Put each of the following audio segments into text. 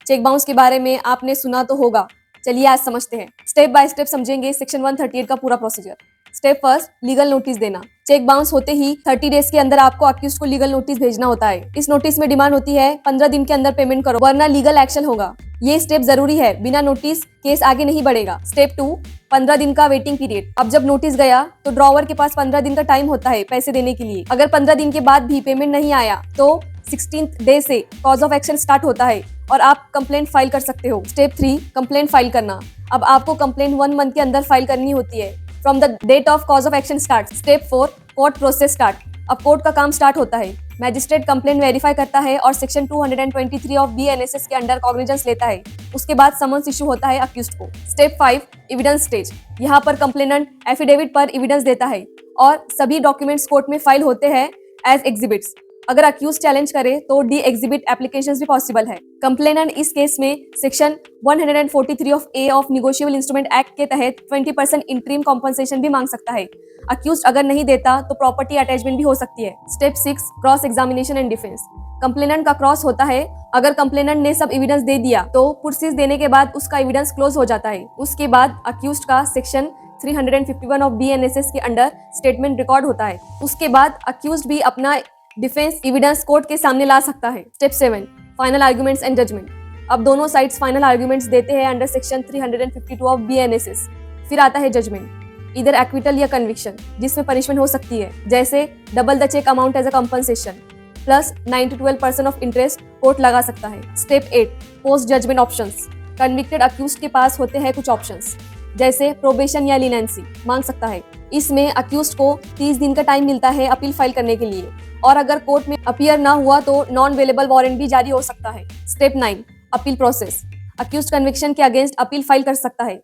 Cheque bounce के बारे में आपने सुना तो होगा, चलिए आज समझते हैं। स्टेप बाय स्टेप समझेंगे सेक्शन 138 का पूरा procedure. Step first, legal notice देना। चेक बाउंस होते ही 30 डेज के अंदर आपको अक्यूज्ड को लीगल नोटिस भेजना होता है। इस नोटिस में डिमांड होती है 15 दिन के अंदर पेमेंट करो वरना लीगल एक्शन होगा। ये स्टेप जरूरी है, बिना नोटिस केस आगे नहीं बढ़ेगा। स्टेप 2, 15 दिन का वेटिंग पीरियड। अब जब नोटिस गया तो ड्रॉवर के पास 15 दिन का टाइम होता है पैसे देने के लिए। अगर 15 दिन के बाद भी पेमेंट नहीं आया तो 16th डे से कॉज ऑफ एक्शन स्टार्ट होता है और आप कंप्लेंट फाइल कर सकते हो। स्टेप 3, कंप्लेंट फाइल करना। अब आपको कंप्लेंट 1 मंथ के अंदर फाइल करनी होती है from the date of cause of action start. Step 4, court process start. अब कोर्ट का काम स्टार्ट होता है। मैजिस्ट्रेट कंप्लेंट वेरीफाई करता है और सेक्शन 223 ऑफ BNSS के अंडर कॉग्निजेंस लेता है। उसके बाद समन्स इशू होता है अक्यूज्ड को। Step 5, evidence stage. यहाँ पर कंप्लेनेंट एफिडेविट पर एविडेंस देता है और सभी डॉक्यूमेंट्स कोर्ट में फाइल होते हैं एज एग्जिबिट्स। अगर अक्यूज चैलेंज करे तो डी एग्जिबिट एप्लीकेशंस भी पॉसिबल है। कंप्लेनेंट इस केस में section 143 of A of negotiable instrument act के तहत 20% इंटरिम कॉम्पनसेशन भी मांग सकता है। अक्यूज अगर नहीं देता तो प्रॉपर्टी अटैचमेंट भी हो सकती है। Step 6, cross examination and defence. Complainant का क्रॉस होता है। अगर कंप्लेनेंट ने सब एविडेंस दे दिया तो पुरसीज देने के बाद उसका एविडेंस क्लोज हो जाता है। उसके बाद अक्यूज्ड का सेक्शन 351 ऑफ BNSS के अंडर स्टेटमेंट रिकॉर्ड होता है। उसके बाद अक्यूज्ड भी अपना डिफेंस एविडेंस कोर्ट के सामने ला सकता है। Step 7, final arguments and judgment. अब दोनों साइड्स फाइनल आर्गुमेंट्स देते हैं अंडर सेक्शन 352 ऑफ BNSS। फिर आता है जजमेंट, इधर एक्विटल या कन्विक्शन, जिसमें पनिशमेंट हो सकती है जैसे double the cheque amount as a compensation plus 9 to 12% of interest court लगा सकता है। Step 8, post judgment options. Convicted accused के पास होते हैं कुछ ऑप्शंस जैसे प्रोबेशन या लीनेंसी मांग सकता है। इसमें अक्यूज्ड को 30 दिन का टाइम मिलता है अपील फाइल करने के लिए और अगर कोर्ट में अपीयर ना हुआ तो नॉन अवेलेबल वारंट भी जारी हो सकता है। Step 9, appeal process. Accused conviction के अगेंस्ट अपील फाइल कर सकता है।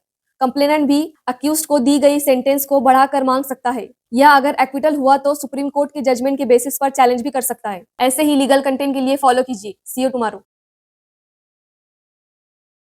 कंप्लेनेंट भी अक्यूज्ड को दी गई सेंटेंस को बढ़ाकर मांग सकता है या अगर एक्विटल हुआ तो सुप्रीम कोर्ट के जजमेंट के बेसिस पर चैलेंज भी कर सकता है। ऐसे ही लीगल कंटेंट के लिए फॉलो कीजिए। सी यू टुमारो।